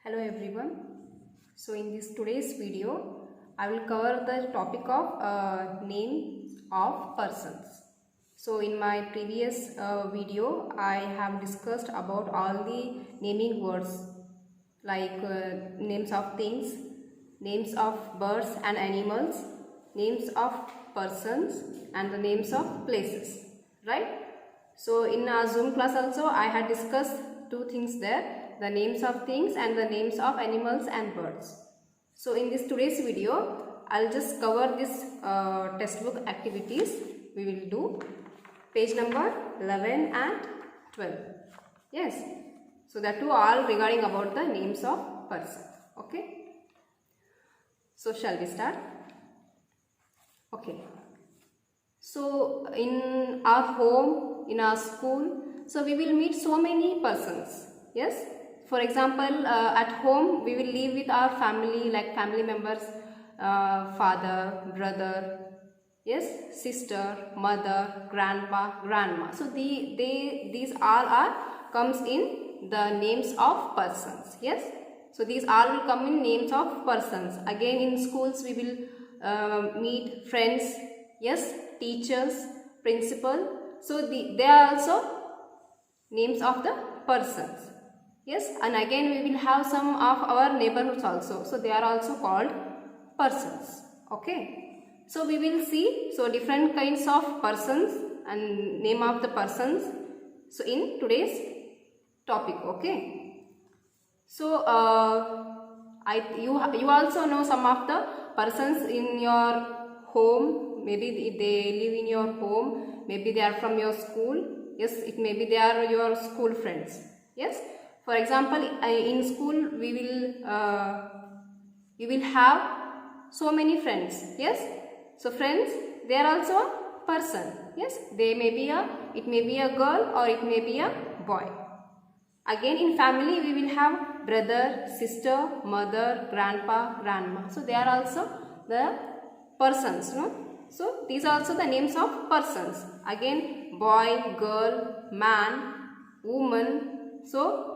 Hello everyone. So in this today's video, I will cover the topic of names of persons. So in my previous video, I have discussed about all the naming words like names of things, names of birds and animals, names of persons and the names of places, right? So in our Zoom class also I had discussed two things there, the names of things and the names of animals and birds. So in this today's video, I'll just cover this textbook activities we will do, page number 11 and 12. Yes, so that too all regarding about the names of persons. Okay, so shall we start? Okay, so in our home, in our school, so we will meet so many persons. Yes, for example, at home we will live with our family, like family members, father, brother, yes, sister, mother, grandpa, grandma. So these all are comes in the names of persons. Yes, so these all will come in names of persons. Again in schools we will meet friends, yes, teachers, principal. So they are also names of the persons. Yes, and again we will have some of our neighborhoods also. So they are also called persons. Okay. So we will see different kinds of persons and name of the persons. So in today's topic. Okay. So you also know some of the persons in your home. Maybe they live in your home. Maybe they are from your school. Yes, it may be they are your school friends. Yes. For example, in school we will have so many friends. Yes. So friends, they are also a person. Yes. They may be it may be a girl or it may be a boy. Again in family we will have brother, sister, mother, grandpa, grandma. So they are also the persons. No. So these are also the names of persons. Again boy, girl, man, woman. So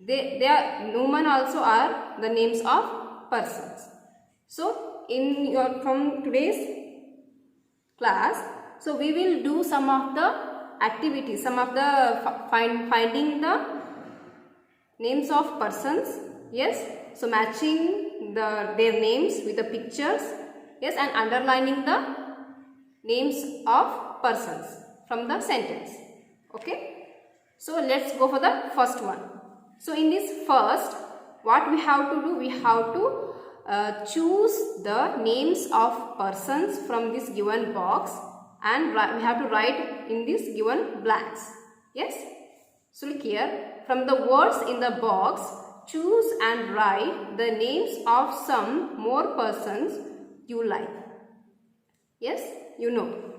they are women also are the names of persons. So in your from today's class, so we will do some of the activities, some of the finding the names of persons. Yes, so matching their names with the pictures. Yes, and underlining the names of persons from the sentence. Okay, so let's go for the first one. So in this first, what we have to do, we have to choose the names of persons from this given box, and we have to write in this given blanks. Yes, so look here, from the words in the box, choose and write the names of some more persons you like. Yes, you know,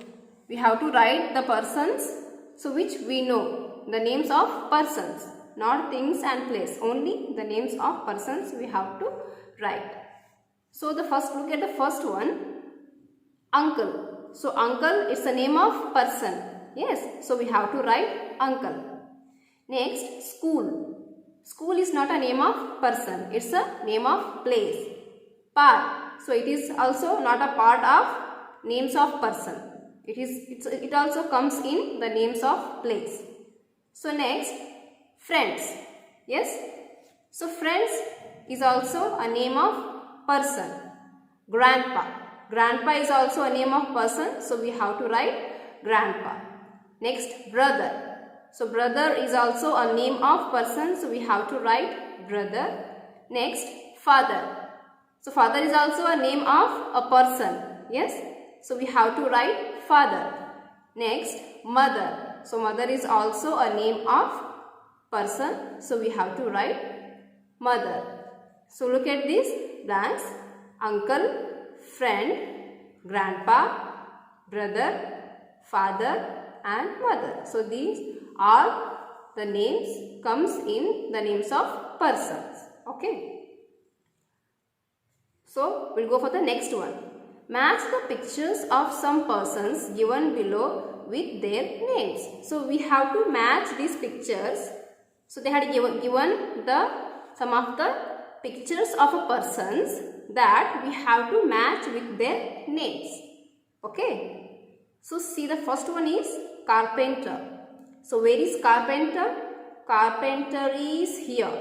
we have to write the persons, so which we know, the names of persons, not things and place, only the names of persons we have to write. So the first, look at the first one, uncle. So uncle is the name of person. Yes, so we have to write uncle. Next, school. School is not a name of person, it's a name of place. Park. So it is also not a part of names of person. It also comes in the names of place. So next, friends. Yes. So friends is also a name of person. Grandpa. Grandpa is also a name of person. So we have to write grandpa. Next, brother. So brother is also a name of person. So we have to write brother. Next, father. So father is also a name of a person. Yes. So we have to write father. Next, mother. So mother is also a name of person. So we have to write mother. So look at these blanks. Uncle, friend, grandpa, brother, father and mother. So these all the names comes in the names of persons. Okay. So we'll go for the next one. Match the pictures of some persons given below with their names. So we have to match these pictures. So they had given the some of the pictures of a persons that we have to match with their names. Okay. So see, the first one is carpenter. So where is carpenter? Carpenter is here.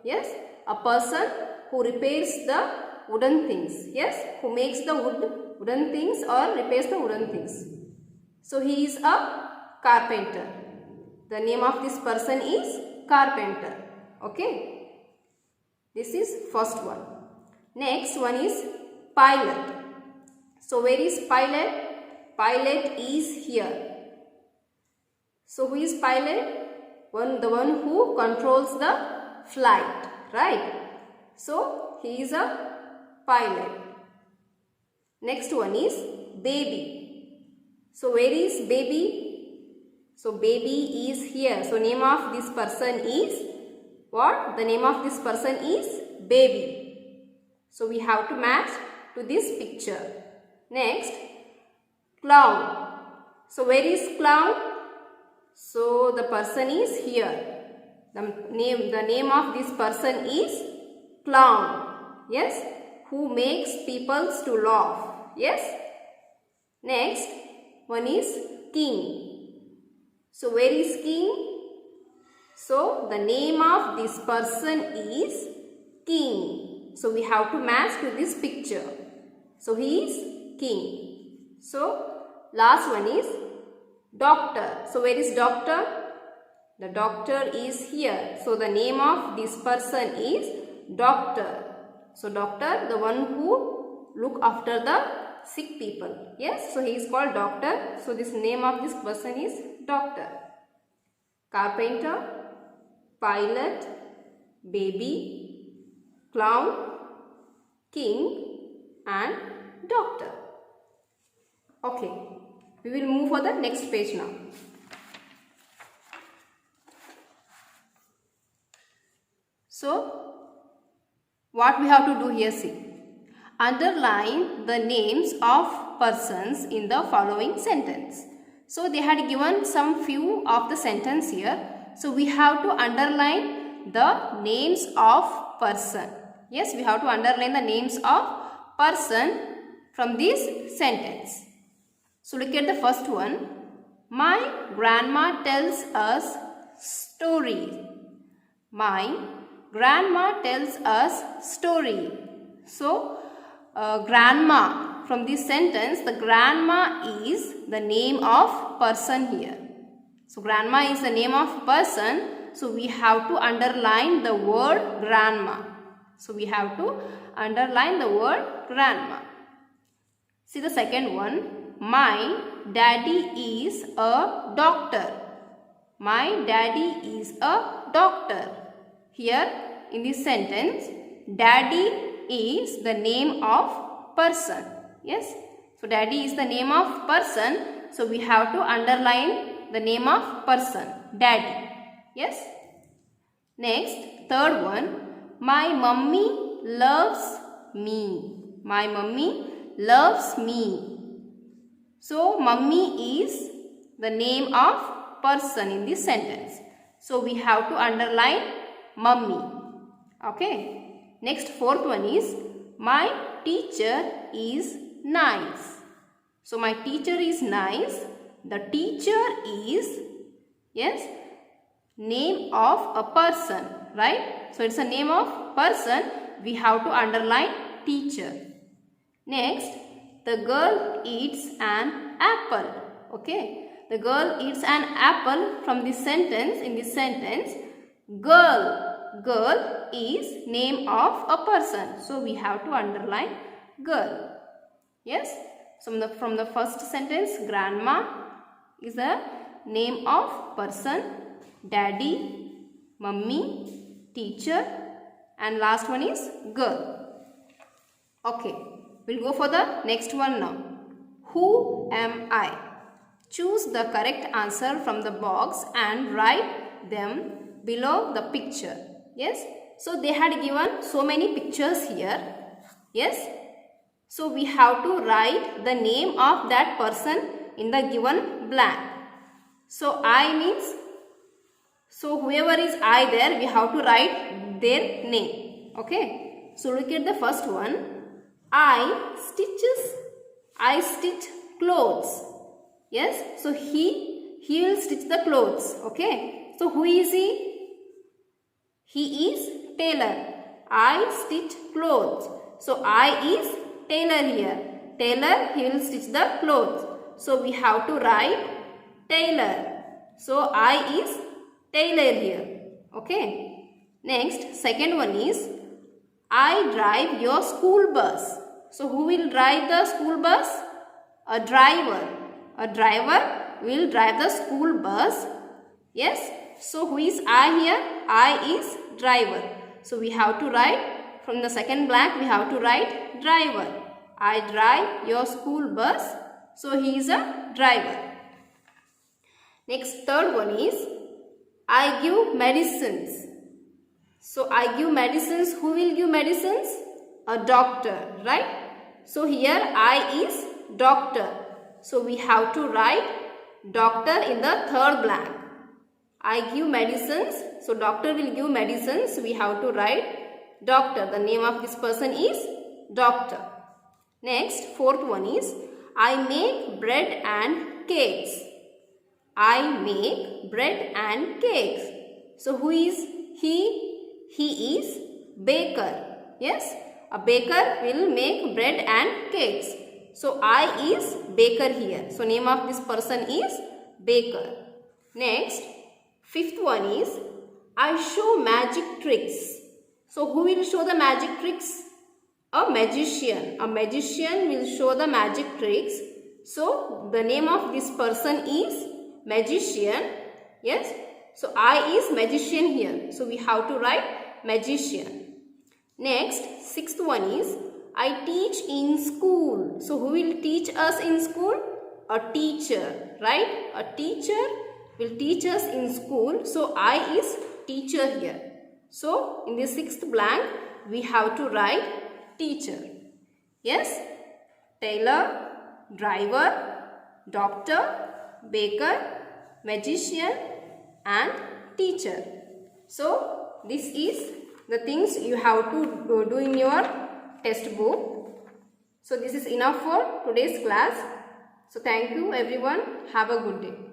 Yes, a person who repairs the wooden things. Yes, who makes the wooden things or repairs the wooden things. So he is a carpenter. The name of this person is carpenter. Okay. This is first one. Next one is pilot. So where is pilot? Pilot is here. So who is pilot? The one who controls the flight, right? So he is a pilot. Next one is baby. So where is baby? So baby is here. So name of this person is what? The name of this person is baby. So we have to match to this picture. Next, clown. So where is clown? So the person is here. The name of this person is clown. Yes, who makes people to laugh. Yes. Next one is king. So where is king? So the name of this person is king. So we have to match to this picture. So he is king. So last one is doctor. So where is doctor? The doctor is here. So the name of this person is doctor. So doctor, the one who look after the sick people. Yes, so he is called doctor. So this name of this person is doctor. Carpenter, pilot, baby, clown, king and doctor. Okay, we will move for the next page now. So what we have to do here, see. Underline the names of persons in the following sentence. So they had given some few of the sentence here. So we have to underline the names of person. Yes, we have to underline the names of person from this sentence. So look at the first one. My grandma tells us stories. My grandma tells us story. So grandma, from this sentence, the grandma is the name of person here. So grandma is the name of person. So we have to underline the word grandma. So we have to underline the word grandma. See the second one. My daddy is a doctor. My daddy is a doctor. Here in this sentence, daddy is the name of person. Yes. So daddy is the name of person. So we have to underline the name of person. Daddy. Yes. Next, third one. My mummy loves me. My mummy loves me. So mummy is the name of person in this sentence. So we have to underline mummy. Okay. Next, fourth one is my teacher is nice. So my teacher is nice. The teacher is, yes, name of a person, right? So it's a name of person. We have to underline teacher. Next, the girl eats an apple. Okay. The girl eats an apple from this sentence. In this sentence, girl is name of a person. So we have to underline girl. Yes. So from the first sentence, grandma is the name of person, daddy, mummy, teacher and last one is girl. Okay. We'll go for the next one now. Who am I? Choose the correct answer from the box and write them below the picture. Yes. So they had given so many pictures here. Yes. So we have to write the name of that person in the given blank. So I means, so whoever is I there, we have to write their name. Okay, so look at the first one. I stitch clothes. Yes, so he will stitch the clothes. Okay, so who is he? He is tailor. I stitch clothes. So I is tailor here. Tailor, he will stitch the clothes. So we have to write tailor. So I is tailor here. Okay. Next, second one is I drive your school bus. So who will drive the school bus? A driver. A driver will drive the school bus. Yes. So who is I here? I is driver. So we have to write from the second blank, we have to write driver. I drive your school bus. So he is a driver. Next, third one is I give medicines. So I give medicines. Who will give medicines? A doctor, right? So here I is doctor. So we have to write doctor in the third blank. I give medicines. So doctor will give medicines. We have to write doctor. The name of this person is doctor. Next, fourth one is I make bread and cakes. I make bread and cakes. So who is he? He is baker. Yes, a baker will make bread and cakes. So I is baker here. So name of this person is baker. Next, fifth one is I show magic tricks. So who will show the magic tricks? A magician. A magician will show the magic tricks. So the name of this person is magician. Yes. So I is magician here. So we have to write magician. Next, sixth one is I teach in school. So who will teach us in school? A teacher, right? A teacher will teach us in school. So I is teacher here. So in the sixth blank, we have to write teacher. Yes, tailor, driver, doctor, baker, magician and teacher. So this is the things you have to do in your test book. So this is enough for today's class. So thank you everyone. Have a good day.